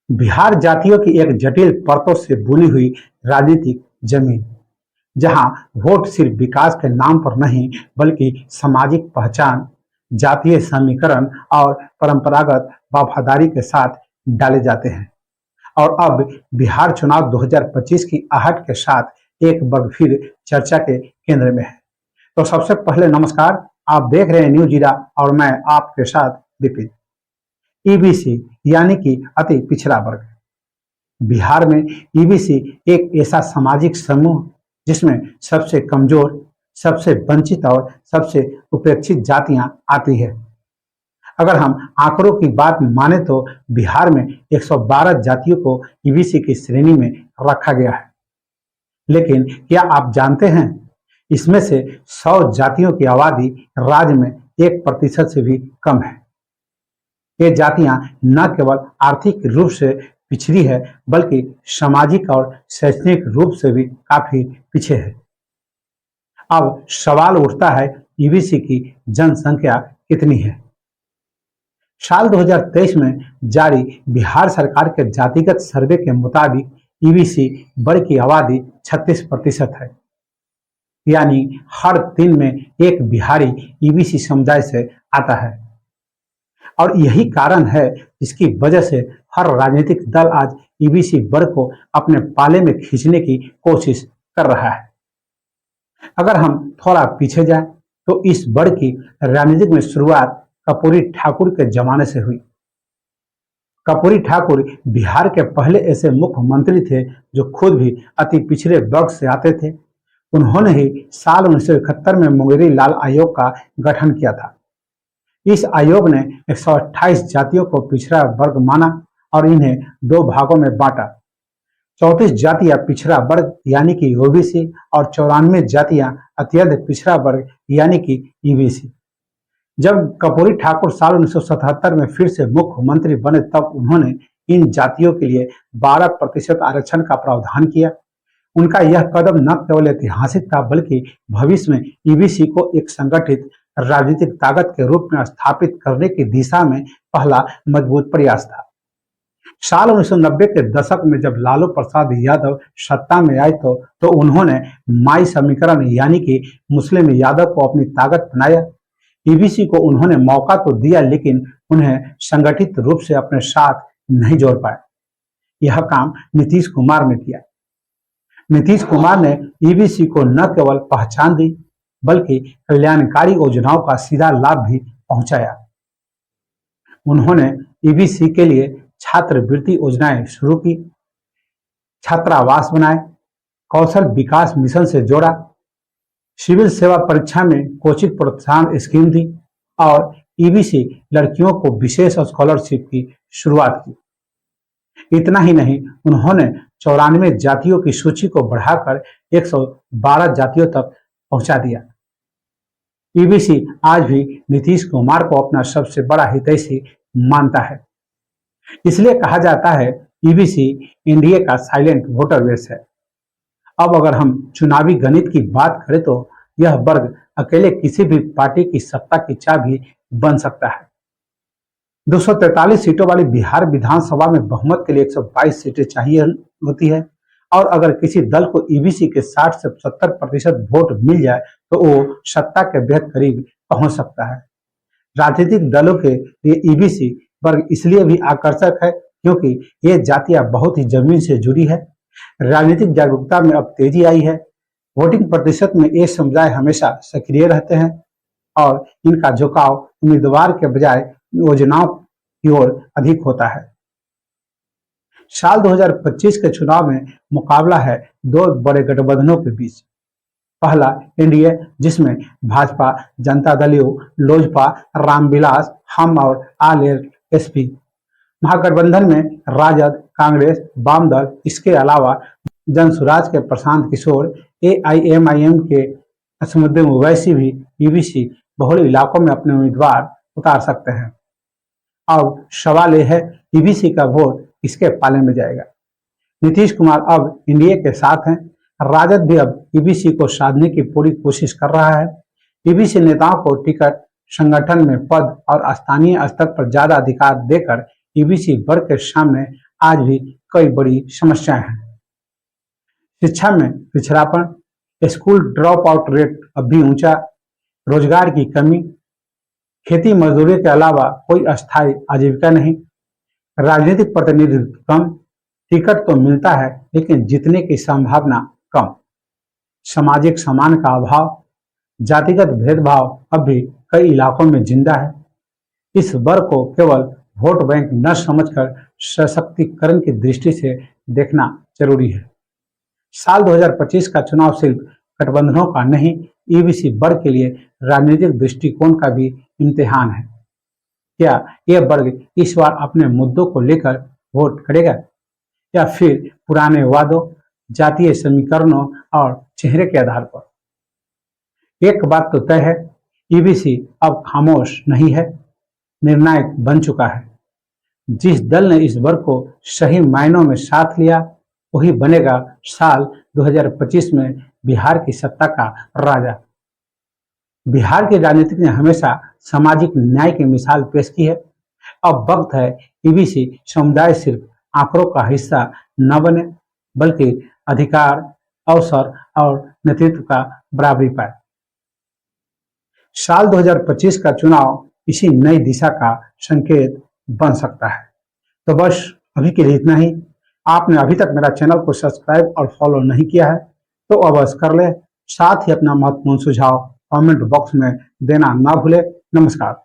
बिहार जातियों की एक जटिल परतों से बुनी हुई राजनीतिक जमीन, जहां वोट सिर्फ विकास के नाम पर नहीं बल्कि सामाजिक पहचान, जातीय समीकरण और परंपरागत वफादारी के साथ डाले जाते हैं। और अब बिहार चुनाव 2025 की आहट के साथ एक बार फिर चर्चा के केंद्र में है। तो सबसे पहले नमस्कार, आप देख रहे हैं न्यूज जीरा और मैं आपके साथ विपिन। ईबीसी यानी कि अति पिछड़ा वर्ग। बिहार में ईबीसी एक ऐसा सामाजिक समूह जिसमें सबसे कमजोर, सबसे वंचित और सबसे उपेक्षित जातियां आती है। अगर हम आंकड़ों की बात माने तो बिहार में 112 जातियों को ईबीसी की श्रेणी में रखा गया है। लेकिन क्या आप जानते हैं, इसमें से 100 जातियों की आबादी राज्य में 1% से भी कम है। ये जातियां न केवल आर्थिक रूप से पिछड़ी है बल्कि सामाजिक और शैक्षणिक रूप से भी काफी पीछे है। अब सवाल उठता है, ईबीसी की जनसंख्या कितनी है? साल 2023 में जारी बिहार सरकार के जातिगत सर्वे के मुताबिक ईबीसी वर्ग की आबादी 36% है। यानी हर 3 में एक बिहारी ईबीसी समुदाय से आता है। और यही कारण है जिसकी वजह से हर राजनीतिक दल आज ईबीसी वर्ग को अपने पाले में खींचने की कोशिश कर रहा है। अगर हम थोड़ा पीछे जाएं तो इस वर्ग की राजनीतिक में शुरुआत कर्पूरी ठाकुर के जमाने से हुई। कर्पूरी ठाकुर बिहार के पहले ऐसे मुख्यमंत्री थे जो खुद भी अति पिछड़े वर्ग से आते थे। उन्होंने ही साल 1971 में मुंगेरी लाल आयोग का गठन किया था। इस आयोग ने 128 जातियों को पिछड़ा वर्ग माना और इन्हें 2 भागों में बांटा। 34 जातियां पिछड़ा वर्ग यानी कि ओबीसी और 94 जातियां अत्यंत पिछड़ा वर्ग यानी कि ईबीसी। जब कर्पूरी ठाकुर साल 1977 में फिर से मुख्यमंत्री बने तब उन्होंने इन जातियों के लिए 12% आरक्षण का प्रावधान किया। उनका यह कदम न केवल ऐतिहासिक था बल्कि भविष्य में ईबीसी को एक संगठित राजनीतिक ताकत के रूप में स्थापित करने की दिशा में पहला मजबूत प्रयास था। साल 1990 के दशक में जब लालू प्रसाद यादव सत्ता में आए तो उन्होंने माई समीकरण यानी कि मुस्लिम यादव को अपनी ताकत बनाया। ईबीसी को उन्होंने मौका तो दिया लेकिन उन्हें संगठित रूप से अपने साथ नहीं जोड़ पाए। यह काम नीतीश कुमार ने किया। नीतीश कुमार ने ईबीसी को न केवल पहचान दी बल्कि कल्याणकारी योजनाओं का सीधा लाभ भी पहुंचाया। उन्होंने ईबीसी के लिए छात्रवृत्ति योजनाएं शुरू की, छात्रावास बनाए, कौशल विकास मिशन से जोड़ा, सिविल सेवा परीक्षा में कोचिंग प्रोत्साहन स्कीम दी और ईबीसी लड़कियों को विशेष स्कॉलरशिप की शुरुआत की। इतना ही नहीं, उन्होंने 94 जातियों की सूची को बढ़ाकर 112 जातियों तक पहुंचा दिया। ईबीसी आज भी नीतीश कुमार को अपना सबसे बड़ा हितैषी मानता है। इसलिए कहा जाता है ईबीसी एनडीए का साइलेंट वोटर बेस है। अब अगर हम चुनावी गणित की बात करें तो यह वर्ग अकेले किसी भी पार्टी की सत्ता की चाबी बन सकता है। 243 सीटों वाली बिहार विधानसभा में बहुमत के लिए 122 सीटें चाहिए होती है और अगर किसी दल को ईबीसी के 60 से 70% वोट मिल जाए तो वो सत्ता के बेहद करीब पहुंच सकता है। राजनीतिक दलों के लिए ईबीसी वर्ग इसलिए भी आकर्षक है क्योंकि ये जातियां बहुत ही जमीन से जुड़ी है। राजनीतिक जागरूकता में अब तेजी आई है। वोटिंग प्रतिशत में ये समुदाय हमेशा सक्रिय रहते हैं और इनका झुकाव उम्मीदवार के बजाय योजनाओं की ओर अधिक होता है। साल 2025 के चुनाव में मुकाबला है 2 बड़े गठबंधनों के बीच। पहला एनडीए जिसमें भाजपा, जनता दल यू, लोजपा, रामविलास, हम और आरएलएसपी। महागठबंधन में राजद, कांग्रेस, वाम दल, इसके अलावा जनसुराज के प्रशांत किशोर, एआईएमआईएम के असमुद्दीन ओवैसी भी ईबीसी बहुल इलाकों में अपने उम्मीदवार उतार सकते हैं। अब सवाल यह है, ईबीसी का वोट किसके पाले में जाएगा? नीतीश कुमार अब एनडीए के साथ हैं। राजद भी अब ईबीसी को साधने की पूरी कोशिश कर रहा है। ईबीसी नेताओं को टिकट, संगठन में पद और स्थानीय स्तर पर ज्यादा अधिकार देकर ईबीसी वर्ग के सामने आज भी कई बड़ी समस्याएं हैं। शिक्षा में पिछड़ापन, स्कूल ड्रॉप आउट रेट अब भी ऊंचा, रोजगार की कमी, खेती मजदूरी के अलावा कोई अस्थायी आजीविका नहीं, राजनीतिक प्रतिनिधित्व कम, टिकट तो मिलता है लेकिन जीतने की संभावना कम, सामाजिक सम्मान का अभाव, जातिगत भेदभाव अब भी कई इलाकों में जिंदा है। इस वर्ग को केवल वोट बैंक न समझकर सशक्तिकरण की दृष्टि से देखना जरूरी है। साल 2025 का चुनाव सिर्फ गठबंधनों का नहीं, ईबीसी वर्ग के लिए राजनीतिक दृष्टिकोण का भी इम्तिहान है। क्या यह वर्ग इस बार अपने मुद्दों को लेकर वोट करेगा या फिर पुराने वादों, जातीय समीकरणों और चेहरे के आधार पर? एक बात तो तय है, ईबीसी अब खामोश नहीं है, निर्णायक बन चुका है। जिस दल ने इस वर्ग को सही मायनों में साथ लिया, वही बनेगा साल 2025 में बिहार की सत्ता का राजा। बिहार के राजनीतिक ने हमेशा सामाजिक न्याय की मिसाल पेश की है। अब वक्त है ईबीसी समुदाय सिर्फ आंकड़ों का हिस्सा न बने, बल्कि अधिकार, अवसर और नेतृत्व का बराबरी पाए। साल 2025 का चुनाव इसी नई दिशा का संकेत बन सकता है। तो बस अभी के लिए इतना ही। आपने अभी तक मेरा चैनल को सब्सक्राइब और फॉलो नहीं किया है तो अवश्य कर ले। साथ ही अपना महत्वपूर्ण सुझाव कमेंट बॉक्स में देना ना भूले। नमस्कार।